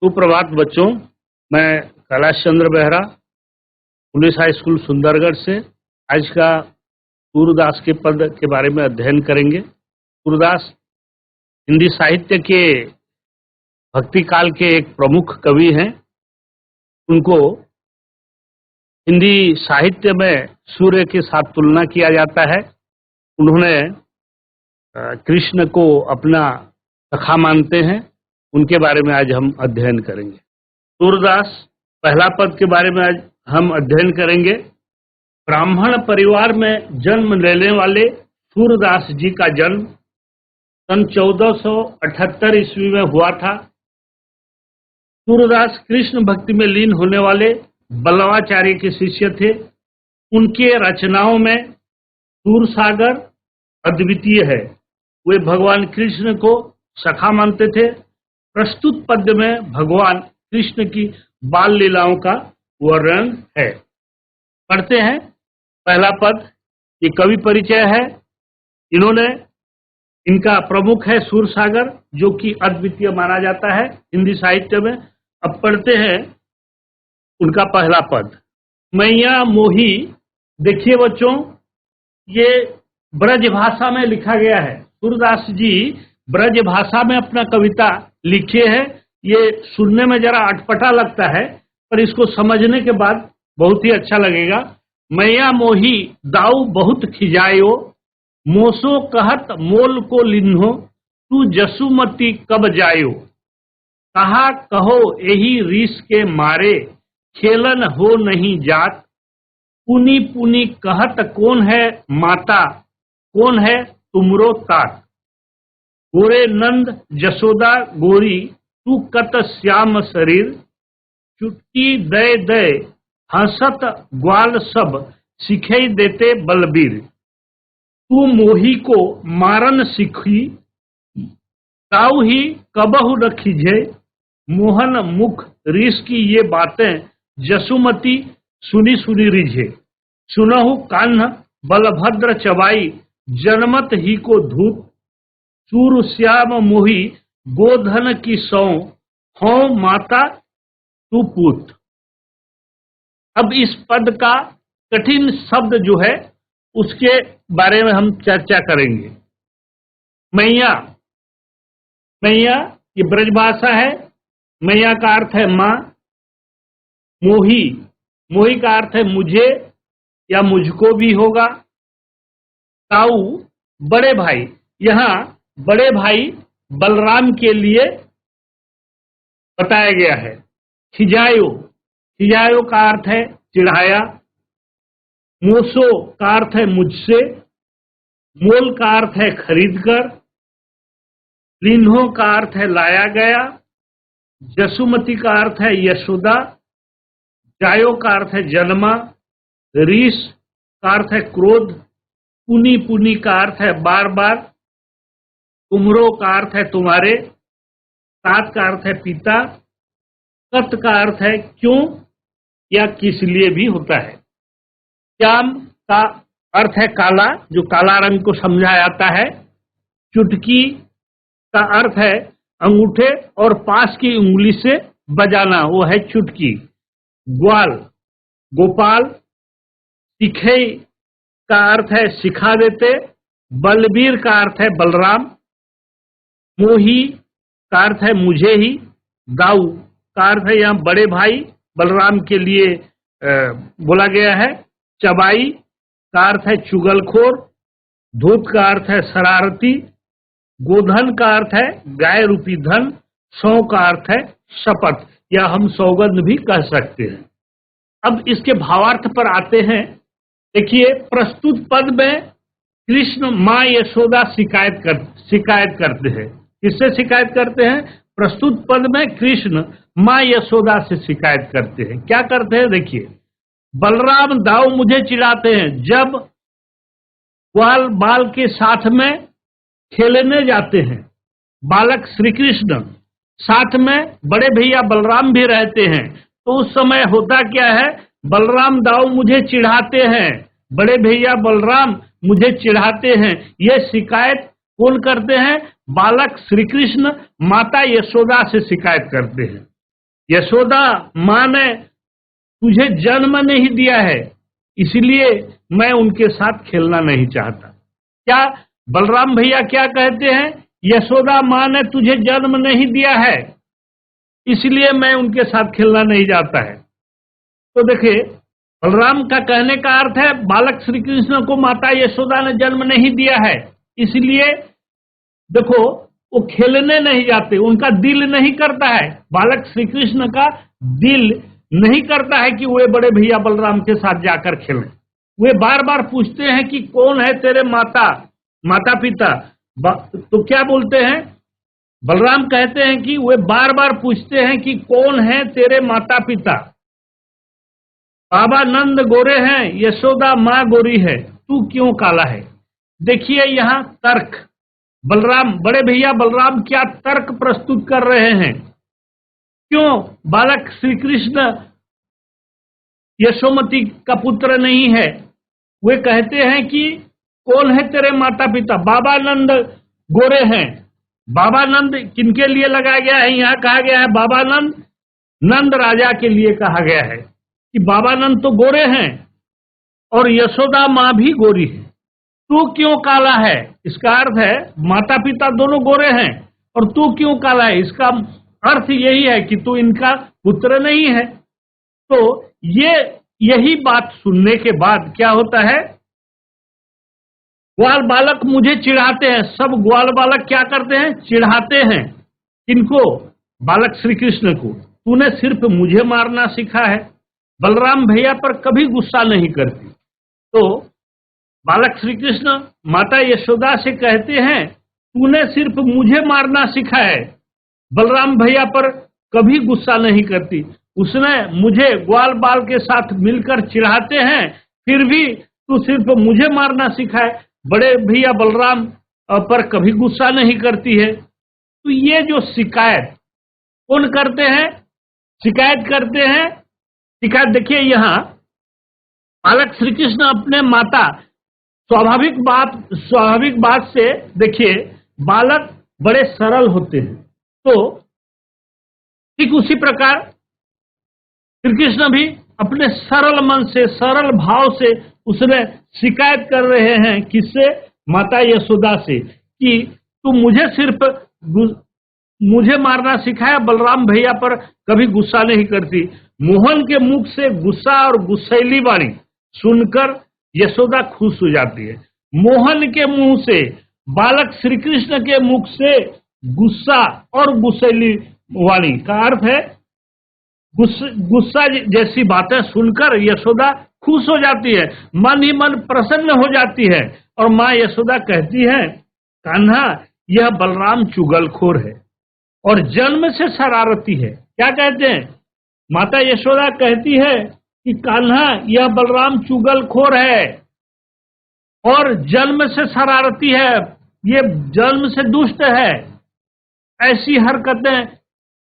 सुप्रभात बच्चों, मैं Kailash Chandra Behera police high school Sundargarh से आज का सूरदास के पद के बारे में अध्ययन करेंगे। सूरदास हिंदी साहित्य के भक्ति काल के एक प्रमुख कवि हैं। उनको हिंदी साहित्य में सूर्य के साथ तुलना किया जाता है। उन्होंने कृष्ण को अपना सखा मानते हैं। उनके बारे में आज हम अध्ययन करेंगे। सूरदास पहला पद के बारे में आज हम अध्ययन करेंगे। ब्राह्मण परिवार में जन्म लेने वाले सूरदास जी का जन्म सन 1478 ईस्वी में हुआ था। सूरदास कृष्ण भक्ति में लीन होने वाले बल्लवाचार्य के शिष्य थे। उनके रचनाओं में सूरसागर अद्वितीय है। वे भगवान कृष्ण को सखा मानते थे। प्रस्तुत पद्य में भगवान कृष्ण की बाल लीलाओं का वर्णन है। पढ़ते हैं पहला पद। ये कवि परिचय है। इनका प्रमुख है सूरसागर, जो कि अद्वितीय माना जाता है हिंदी साहित्य में। अब पढ़ते हैं उनका पहला पद। मैया मोही। देखिए बच्चों, ये ब्रज भाषा में लिखा गया है। सूरदास जी ब्रज भाषा में अपना कविता लिखे हैं। ये सुनने में जरा अटपटा लगता है, पर इसको समझने के बाद बहुत ही अच्छा लगेगा। मैया मोही दाऊ बहुत खिजायो, मोसो कहत मोल को लिन्हो, तू जसुमती कब जायो। कहा कहो यही रीस के मारे, खेलन हो नहीं जात। पुनी पुनी कहत कौन है माता, कौन है तुमरो तात। गोरे नंद जसोदा गोरी, तू कत श्याम शरीर। चुटकी दय दय हंसत ग्वाल सब, सिखे देते बलबीर। तू मोही को मारन सीखी, ताऊ ही कबहु न खिझे। मोहन मुख रीस की ये बातें, जसुमती सुनी सुनी रिझे। सुनहु कान्ह बलभद्र चबाई, जनमत ही को धूत। सूर श्याम मोही गोधन की सौ, हो माता तू पूत। अब इस पद का कठिन शब्द जो है उसके बारे में हम चर्चा करेंगे। मैया, मैया ये ब्रजभाषा है। मैया का अर्थ है माँ। मोही, मोही का अर्थ है मुझे या मुझको भी होगा। ताऊ बड़े भाई, यहाँ बड़े भाई बलराम के लिए बताया गया है। खिजायो, खिजायो का अर्थ है चिढ़ाया। मोसो का अर्थ है मुझसे। मोल का अर्थ है खरीद कर। लिन्हो का अर्थ है लाया गया। जसुमती का अर्थ है यशोदा। जायो का अर्थ है जन्मा। रीस का अर्थ है क्रोध। पुनी पुनी का अर्थ है बार बार। तुमरो का अर्थ है तुम्हारे। तात का अर्थ है पिता। कत का अर्थ है क्यों या किस लिए भी होता है। श्याम का अर्थ है काला, जो काला रंग को समझा जाता है। चुटकी का अर्थ है अंगूठे और पास की उंगली से बजाना, वो है चुटकी। ग्वाल गोपाल। सिखे का अर्थ है सिखा देते। बलबीर का अर्थ है बलराम। मोही का अर्थ है मुझे ही। दाऊ का अर्थ है यहाँ बड़े भाई बलराम के लिए बोला गया है। चबाई का अर्थ है चुगलखोर। धूत का अर्थ है शरारती। गोधन का अर्थ है गाय रूपी धन। सौ का अर्थ है शपथ, या हम सौगंध भी कह सकते हैं। अब इसके भावार्थ पर आते हैं। देखिए, प्रस्तुत पद में कृष्ण माँ यशोदा शिकायत करते हैं। किससे शिकायत करते हैं? प्रस्तुत पद में कृष्ण माँ यशोदा से शिकायत करते हैं। क्या करते हैं देखिए। बलराम दाऊ मुझे चिढ़ाते हैं। जब ग्वाल बाल के साथ में खेलने जाते हैं, बालक श्री कृष्ण साथ में बड़े भैया बलराम भी रहते हैं, तो उस समय होता क्या है, बलराम दाऊ मुझे चिढ़ाते हैं, बड़े भैया बलराम मुझे चिढ़ाते हैं। ये शिकायत कौन करते हैं? बालक श्री कृष्ण माता यशोदा से शिकायत करते हैं। यशोदा माँ ने तुझे जन्म नहीं दिया है, इसलिए मैं उनके साथ खेलना नहीं चाहता। क्या बलराम भैया क्या कहते हैं? यशोदा माँ ने तुझे जन्म नहीं दिया है, इसलिए मैं उनके साथ खेलना नहीं चाहता है। तो देखिए, बलराम का कहने का अर्थ है बालक श्री कृष्ण को माता यशोदा ने जन्म नहीं दिया है, इसलिए देखो वो खेलने नहीं जाते, उनका दिल नहीं करता है, बालक श्री कृष्ण का दिल नहीं करता है कि वे बड़े भैया बलराम के साथ जाकर खेलें। वे बार बार पूछते हैं कि कौन है तेरे माता पिता। तो क्या बोलते हैं? बलराम कहते हैं कि वे बार बार पूछते हैं कि कौन है तेरे माता पिता। बाबा नंद गोरे हैं, यशोदा माँ गोरी है, तू क्यों काला है। देखिए यहाँ तर्क, बलराम बड़े भैया बलराम क्या तर्क प्रस्तुत कर रहे हैं। क्यों बालक श्री कृष्ण यशोमती का पुत्र नहीं है। वे कहते हैं कि कौन है तेरे माता पिता। बाबा नंद गोरे हैं। बाबा नंद किनके लिए लगाया गया है? यहाँ कहा गया है बाबा नंद, नंद राजा के लिए कहा गया है कि बाबा नंद तो गोरे हैं और यशोदा माँ भी गोरी है, तू क्यों काला है। इसका अर्थ है माता पिता दोनों गोरे हैं और तू क्यों काला है। इसका अर्थ यही है कि तू इनका पुत्र नहीं है। तो यही बात सुनने के बाद क्या होता है, ग्वाल बालक मुझे चिढ़ाते हैं। सब ग्वाल बालक क्या करते हैं? चिढ़ाते हैं। किनको? बालक श्री कृष्ण को। तूने सिर्फ मुझे मारना सीखा है, बलराम भैया पर कभी गुस्सा नहीं करती। तो बालक श्री कृष्ण माता यशोदा से कहते हैं तूने सिर्फ मुझे मारना सीखा है, बलराम भैया पर कभी गुस्सा नहीं करती। उसने मुझे ग्वाल बाल के साथ मिलकर चिढ़ाते हैं, फिर भी तू सिर्फ मुझे मारना सीखा है, बड़े भैया बलराम पर कभी गुस्सा नहीं करती है। तो ये जो शिकायत कौन करते हैं? शिकायत करते हैं। शिकायत देखिए यहाँ बालक श्री कृष्ण अपने माता, स्वाभाविक बात से देखिए बालक बड़े सरल होते हैं, तो ठीक उसी प्रकार श्री कृष्ण भी अपने सरल मन से सरल भाव से उसने शिकायत कर रहे हैं किससे? माता यशोदा से कि तू मुझे सिर्फ मुझे मारना सिखाया, बलराम भैया पर कभी गुस्सा नहीं करती। मोहन के मुख से गुस्सा और गुस्सैली वाणी सुनकर यशोदा खुश हो जाती है। मोहन के मुंह से, बालक श्री कृष्ण के मुख से गुस्सा और गुस्सैली वाणी का अर्थ है गुस्सा जैसी बातें सुनकर यशोदा खुश हो जाती है, मन ही मन प्रसन्न हो जाती है। और माँ यशोदा कहती है कान्हा यह बलराम चुगलखोर है और जन्म से शरारती है। क्या कहते हैं? माता यशोदा कहती है कि कान्हा यह बलराम चुगलखोर है और जन्म से शरारती है, ये जन्म से दुष्ट है, ऐसी हरकतें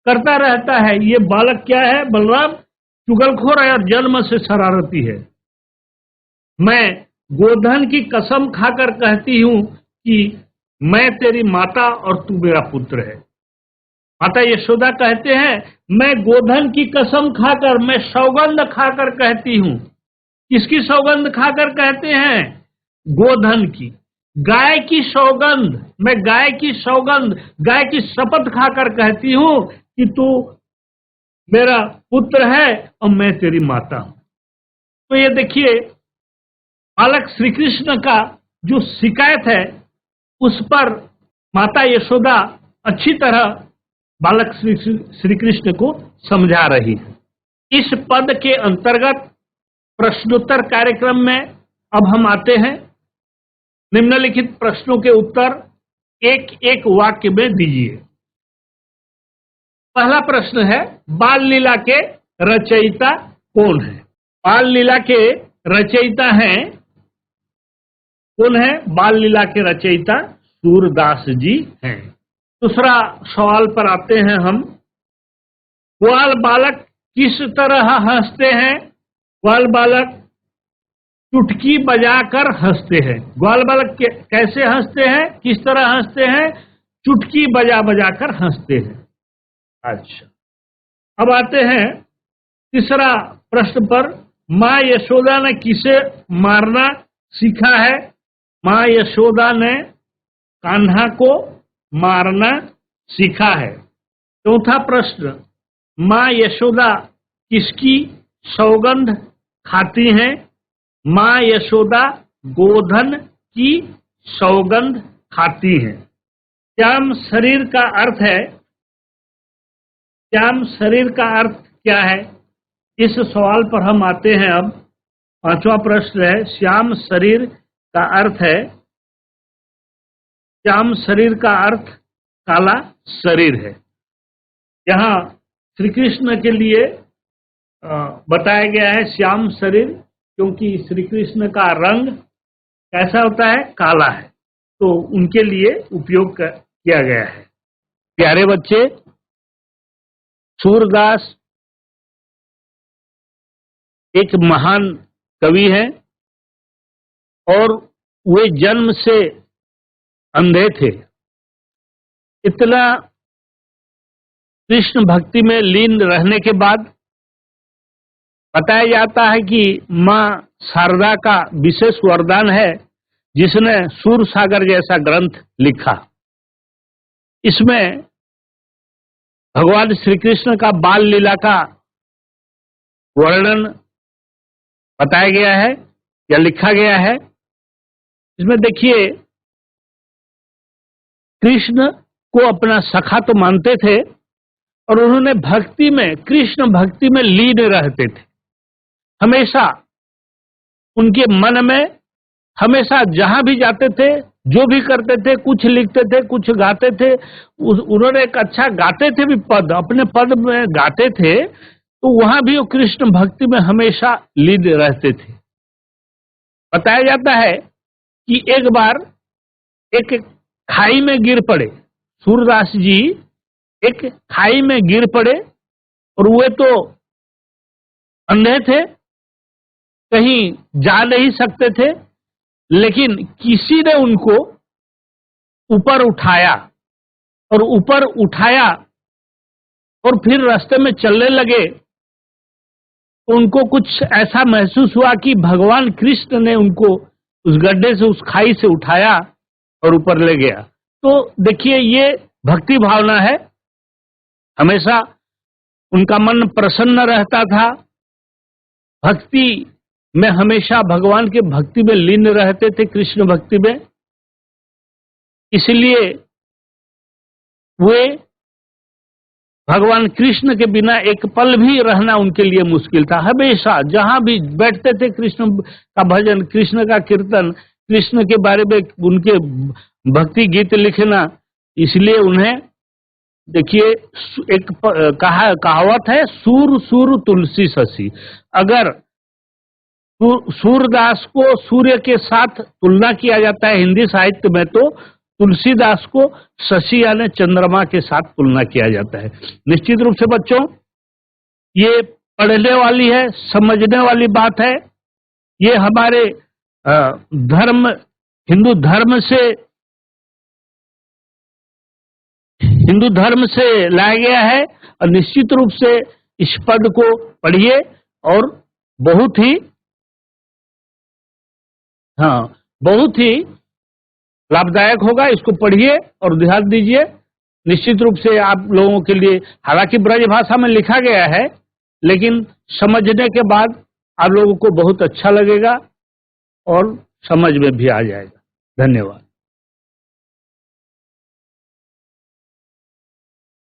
करता रहता है। ये बालक क्या है? बलराम चुगलखोर है और जन्म से शरारती है। मैं गोधन की कसम खाकर कहती हूं कि मैं तेरी माता और तू मेरा पुत्र है। माता यशोदा कहते हैं मैं गोधन की कसम खाकर, मैं सौगंध खाकर कहती हूं। किसकी सौगंध खाकर कहते हैं? गोधन की, गाय की सौगंध। मैं गाय की सौगंध, गाय की शपथ खाकर कहती हूं कि तू मेरा पुत्र है और मैं तेरी माता हूं। तो ये देखिए बालक श्री कृष्ण का जो शिकायत है उस पर माता यशोदा अच्छी तरह बालक श्री कृष्ण को समझा रही है। इस पद के अंतर्गत प्रश्नोत्तर कार्यक्रम में अब हम आते हैं। निम्नलिखित प्रश्नों के उत्तर एक एक वाक्य में दीजिए। पहला प्रश्न है बाल लीला के रचयिता कौन है? बाल लीला के रचयिता हैं, कौन है? बाल लीला के रचयिता सूरदास जी हैं। दूसरा सवाल पर आते हैं हम। ग्वाल बालक किस तरह हंसते हैं? ग्वाल बालक चुटकी बजाकर हंसते हैं। ग्वाल बालक कैसे हंसते हैं? किस तरह हंसते हैं? चुटकी बजा बजाकर हंसते हैं। अच्छा, अब आते हैं तीसरा प्रश्न पर। माँ यशोदा ने किसे मारना सीखा है? माँ यशोदा ने कान्हा को मारना सीखा है। चौथा प्रश्न, माँ यशोदा किसकी सौगंध खाती हैं? माँ यशोदा गोधन की सौगंध खाती हैं। श्याम शरीर का अर्थ है, श्याम शरीर का अर्थ क्या है? इस सवाल पर हम आते हैं। अब पांचवा प्रश्न है, श्याम शरीर का अर्थ है, श्याम शरीर का अर्थ काला शरीर है। यहाँ श्री कृष्ण के लिए बताया गया है श्याम शरीर, क्योंकि श्री कृष्ण का रंग कैसा होता है? काला है, तो उनके लिए उपयोग किया गया है। प्यारे बच्चे, सूरदास एक महान कवि है और वे जन्म से अंधे थे। इतना कृष्ण भक्ति में लीन रहने के बाद बताया जाता है कि मां शारदा का विशेष वरदान है, जिसने सूर सागर जैसा ग्रंथ लिखा। इसमें भगवान श्री कृष्ण का बाल लीला का वर्णन बताया गया है या लिखा गया है। इसमें देखिए, कृष्ण को अपना सखा तो मानते थे और उन्होंने भक्ति में, कृष्ण भक्ति में लीन रहते थे। हमेशा उनके मन में, हमेशा जहां भी जाते थे, जो भी करते थे, कुछ लिखते थे, कुछ गाते थे। उन्होंने एक अच्छा गाते थे भी पद, अपने पद में गाते थे, तो वहां भी वो कृष्ण भक्ति में हमेशा लीन रहते थे। बताया जाता है कि एक बार एक खाई में गिर पड़े, सूरदास जी एक खाई में गिर पड़े और वे तो अंधे थे, कहीं जा नहीं सकते थे, लेकिन किसी ने उनको ऊपर उठाया और ऊपर उठाया और फिर रास्ते में चलने लगे। तो उनको कुछ ऐसा महसूस हुआ कि भगवान कृष्ण ने उनको उस गड्ढे से, उस खाई से उठाया और ऊपर ले गया। तो देखिए, ये भक्ति भावना है। हमेशा उनका मन प्रसन्न रहता था, भक्ति में हमेशा भगवान के भक्ति में लीन रहते थे, कृष्ण भक्ति में। इसलिए वे भगवान कृष्ण के बिना एक पल भी रहना उनके लिए मुश्किल था। हमेशा जहां भी बैठते थे, कृष्ण का भजन, कृष्ण का कीर्तन, कृष्ण के बारे में उनके भक्ति गीत लिखना। इसलिए उन्हें, देखिए, एक कहावत है, सूर सूर तुलसी शशि। अगर सूरदास को सूर्य के साथ तुलना किया जाता है हिंदी साहित्य में, तो तुलसीदास को शशि यानी चंद्रमा के साथ तुलना किया जाता है। निश्चित रूप से बच्चों, ये पढ़ने वाली है, समझने वाली बात है। ये हमारे धर्म, हिंदू धर्म से लाया गया है और निश्चित रूप से इस पद को पढ़िए और बहुत ही लाभदायक होगा। इसको पढ़िए और ध्यान दीजिए। निश्चित रूप से आप लोगों के लिए, हालांकि ब्रज भाषा में लिखा गया है, लेकिन समझने के बाद आप लोगों को बहुत अच्छा लगेगा और समझ में भी आ जाएगा। धन्यवाद।